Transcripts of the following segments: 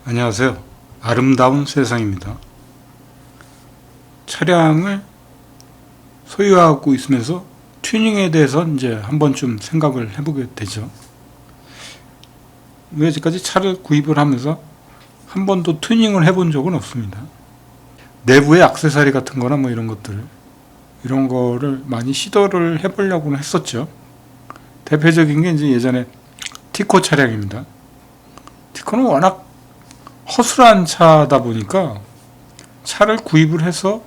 안녕하세요. 아름다운 세상입니다. 차량을 소유하고 있으면서 튜닝에 대해서 이제 한 번쯤 생각을 해보게 되죠. 여지까지 차를 구입을 하면서 한 번도 튜닝을 해본 적은 없습니다. 내부의 액세서리 같은 거나 뭐 이런 것들, 이런 거를 많이 시도를 해보려고는 했었죠. 대표적인 게 이제 예전에 티코 차량입니다. 티코는 워낙 허술한 차다 보니까 차를 구입을 해서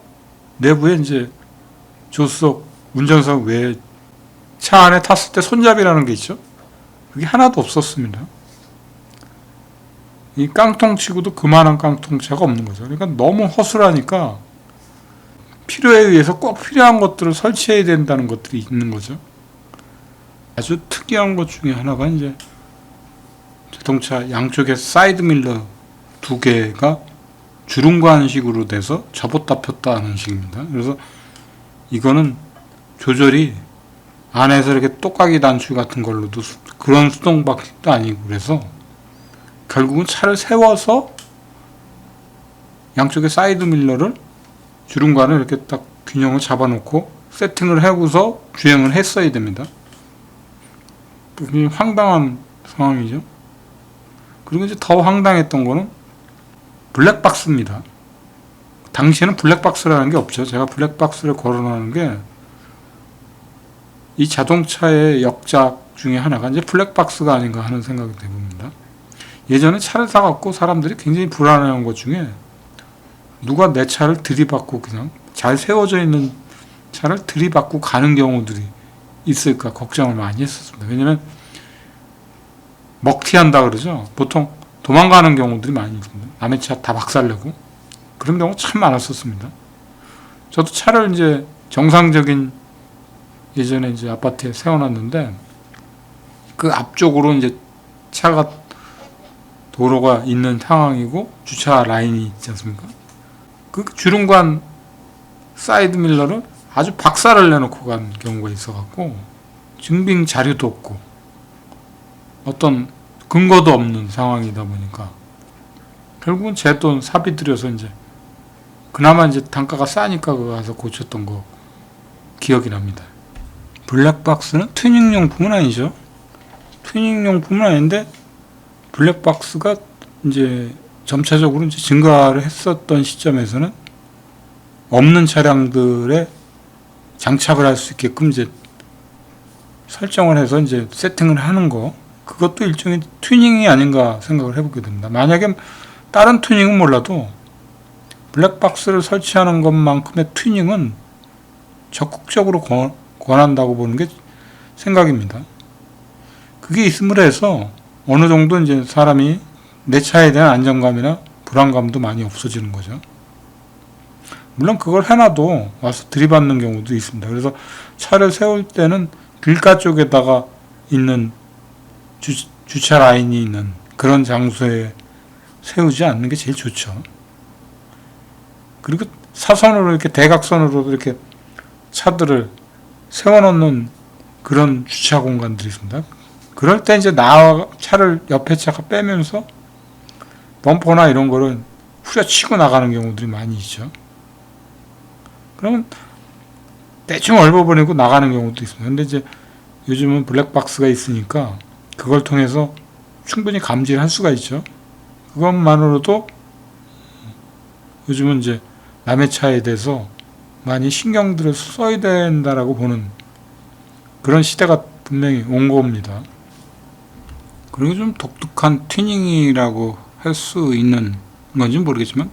내부에 이제 조수석, 운전석 외에 차 안에 탔을 때 손잡이라는 게 있죠. 그게 하나도 없었습니다. 이 깡통치고도 그만한 깡통차가 없는 거죠. 그러니까 너무 허술하니까 필요에 의해서 꼭 필요한 것들을 설치해야 된다는 것들이 있는 거죠. 아주 특이한 것 중에 하나가 이제 자동차 양쪽에 사이드 밀러 두 개가 주름관식으로 돼서 접었다 폈다 하는 식입니다. 그래서 이거는 조절이 안에서 이렇게 똑딱이 단추 같은 걸로도 그런 수동 방식도 아니고 그래서 결국은 차를 세워서 양쪽에 사이드 밀러를 주름관을 이렇게 딱 균형을 잡아놓고 세팅을 하고서 주행을 했어야 됩니다. 굉장히 황당한 상황이죠. 그리고 이제 더 황당했던 거는 블랙박스입니다. 당시에는 블랙박스라는 게 없죠. 제가 블랙박스를 거론하는 게 이 자동차의 역작 중에 하나가 이제 블랙박스가 아닌가 하는 생각이 해봅니다. 예전에 차를 사갖고 사람들이 굉장히 불안해한 것 중에 누가 내 차를 들이받고 그냥 잘 세워져 있는 차를 들이받고 가는 경우들이 있을까 걱정을 많이 했었습니다. 왜냐면 먹튀한다 그러죠. 보통 도망가는 경우들이 많이 있습니다. 남의 차 다 박살내고 그런 경우 참 많았었습니다. 저도 차를 이제 정상적인 예전에 이제 아파트에 세워놨는데 그 앞쪽으로 이제 차가 도로가 있는 상황이고 주차 라인이 있지 않습니까? 그 주름관 사이드 밀러를 아주 박살을 내놓고 간 경우가 있어갖고 증빙 자료도 없고 어떤 근거도 없는 상황이다 보니까 결국은 제 돈 사비 들여서 이제 그나마 이제 단가가 싸니까 그거 가서 고쳤던 거 기억이 납니다. 블랙박스는 튜닝용품은 아니죠. 튜닝용품은 아닌데 블랙박스가 이제 점차적으로 이제 증가를 했었던 시점에서는 없는 차량들에 장착을 할 수 있게끔 이제 설정을 해서 이제 세팅을 하는 거, 그것도 일종의 튜닝이 아닌가 생각을 해보게 됩니다. 만약에 다른 튜닝은 몰라도 블랙박스를 설치하는 것만큼의 튜닝은 적극적으로 권한다고 보는 게 생각입니다. 그게 있음으로 해서 어느 정도 이제 사람이 내 차에 대한 안정감이나 불안감도 많이 없어지는 거죠. 물론 그걸 해놔도 와서 들이받는 경우도 있습니다. 그래서 차를 세울 때는 길가 쪽에다가 있는 주차 라인이 있는 그런 장소에 세우지 않는 게 제일 좋죠. 그리고 사선으로 이렇게 대각선으로 이렇게 차들을 세워놓는 그런 주차 공간들이 있습니다. 그럴 때 이제 차를 옆에 차가 빼면서 범퍼나 이런 거를 후려치고 나가는 경우들이 많이 있죠. 그러면 대충 얼버버리고 나가는 경우도 있습니다. 근데 이제 요즘은 블랙박스가 있으니까 그걸 통해서 충분히 감지할 수가 있죠. 그것만으로도 요즘은 이제 남의 차에 대해서 많이 신경들을 써야 된다라고 보는 그런 시대가 분명히 온 겁니다. 그리고 좀 독특한 튜닝이라고 할 수 있는 건지는 모르겠지만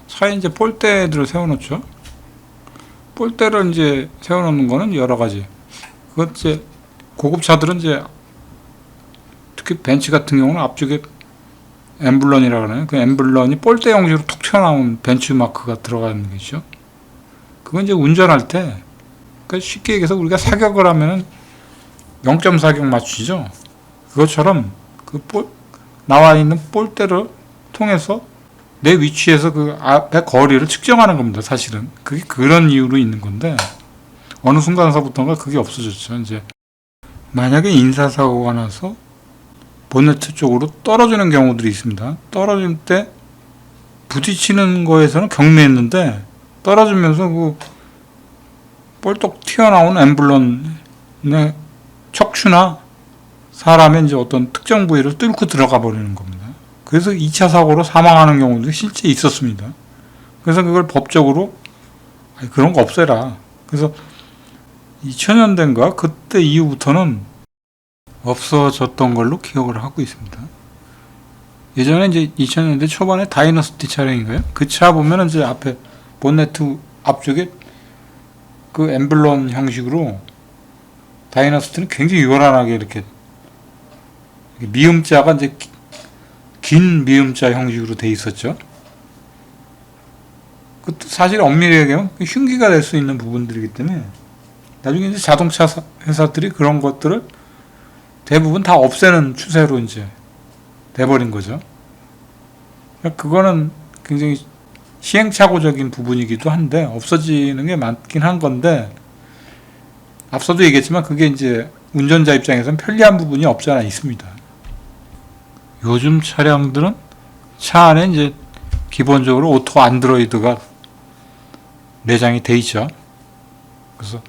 차에 이제 볼대들을 세워놓죠. 볼대를 이제 세워놓는 거는 여러 가지. 그것 이제 고급차들은 이제 특히 벤츠 같은 경우는 앞쪽에 엠블런이라고 하나요? 그 엠블런이 볼대 형식으로 툭 튀어나온 벤츠 마크가 들어가는 것이죠. 그건 이제 운전할 때, 그러니까 쉽게 얘기해서 우리가 사격을 하면 0.4격 맞추죠. 그것처럼 그 나와 있는 볼대를 통해서 내 위치에서 그 앞의 거리를 측정하는 겁니다. 사실은 그게 그런 이유로 있는 건데 어느 순간서부터가 그게 없어졌죠. 이제 만약에 인사사고가 나서 본네트 쪽으로 떨어지는 경우들이 있습니다. 떨어질 때 부딪히는 거에서는 경미했는데 떨어지면서 그 볼떡 튀어나온 엠블런의 척추나 사람의 이제 어떤 특정 부위를 뚫고 들어가 버리는 겁니다. 그래서 2차 사고로 사망하는 경우도 실제 있었습니다. 그래서 그걸 법적으로 그런 거 없애라. 그래서 2000년대인가 그때 이후부터는 없어졌던 걸로 기억을 하고 있습니다. 예전에 이제 2000년대 초반에 다이너스티 차량인가요? 그 차 보면은 이제 앞에 본네트 앞쪽에 그 엠블럼 형식으로 다이너스티는 굉장히 요란하게 이렇게 미음자가 이제 긴 미음자 형식으로 돼 있었죠. 그것도 사실 엄밀히 얘기하면 흉기가 될 수 있는 부분들이기 때문에 나중에 이제 자동차 회사들이 그런 것들을 대부분 다 없애는 추세로 이제 돼버린 거죠. 그거는 굉장히 시행착오적인 부분이기도 한데 없어지는 게 맞긴 한 건데 앞서도 얘기했지만 그게 이제 운전자 입장에서는 편리한 부분이 없지 않아 있습니다. 요즘 차량들은 차 안에 이제 기본적으로 오토 안드로이드가 내장이 돼 있죠. 그래서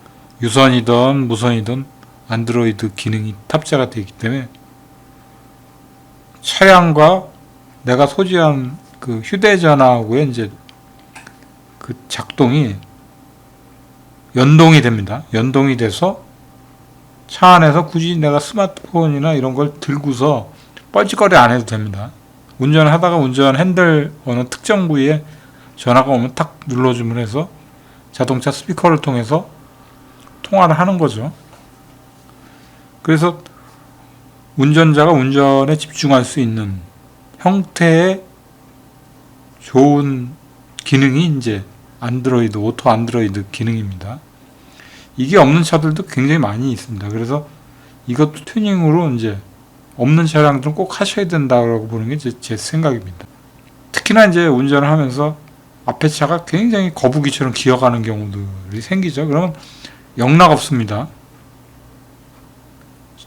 유선이든 무선이든 안드로이드 기능이 탑재가 되어 있기 때문에 차량과 내가 소지한 그 휴대전화하고의 이제 그 작동이 연동이 됩니다. 연동이 돼서 차 안에서 굳이 내가 스마트폰이나 이런 걸 들고서 뻘짓거리 안 해도 됩니다. 운전을 하다가 운전 핸들 어느 특정 부위에 전화가 오면 탁 눌러주면 해서 자동차 스피커를 통해서 통화를 하는 거죠. 그래서 운전자가 운전에 집중할 수 있는 형태의 좋은 기능이 이제 안드로이드, 오토 안드로이드 기능입니다. 이게 없는 차들도 굉장히 많이 있습니다. 그래서 이것도 튜닝으로 이제 없는 차량들은 꼭 하셔야 된다고 보는 게 제 생각입니다. 특히나 이제 운전을 하면서 앞에 차가 굉장히 거북이처럼 기어가는 경우들이 생기죠. 그러면 영락 없습니다.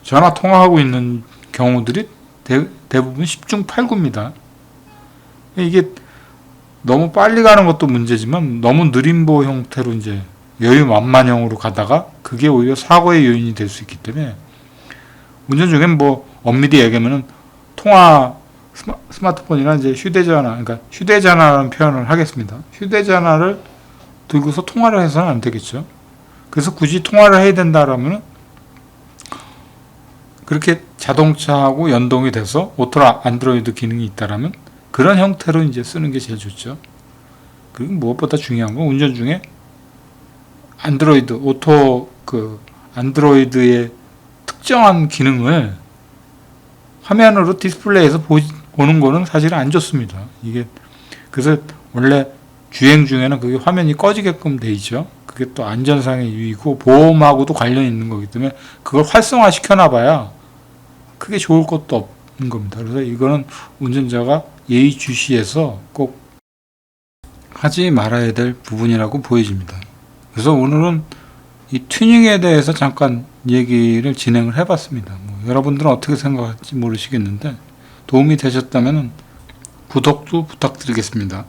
전화 통화하고 있는 경우들이 대부분 10중 8구입니다. 이게 너무 빨리 가는 것도 문제지만 너무 느림보 형태로 이제 여유만만형으로 가다가 그게 오히려 사고의 요인이 될 수 있기 때문에 운전 중엔 뭐 엄밀히 얘기하면은 통화 스마트폰이나 이제 휴대전화, 그러니까 휴대전화라는 표현을 하겠습니다. 휴대전화를 들고서 통화를 해서는 안 되겠죠. 그래서 굳이 통화를 해야 된다라면은 그렇게 자동차하고 연동이 돼서 오토 안드로이드 기능이 있다라면 그런 형태로 이제 쓰는 게 제일 좋죠. 그리고 무엇보다 중요한 건 운전 중에 안드로이드, 오토 안드로이드의 특정한 기능을 화면으로 디스플레이에서 보는 거는 사실 안 좋습니다. 이게 그래서 원래 주행 중에는 그게 화면이 꺼지게끔 돼 있죠. 그게 또 안전상의 유의고 보험하고도 관련이 있는 거기 때문에 그걸 활성화 시켜놔봐야 크게 좋을 것도 없는 겁니다. 그래서 이거는 운전자가 예의주시해서 꼭 하지 말아야 될 부분이라고 보여집니다. 그래서 오늘은 이 튜닝에 대해서 잠깐 얘기를 진행을 해봤습니다. 여러분들은 어떻게 생각할지 모르시겠는데 도움이 되셨다면 구독도 부탁드리겠습니다.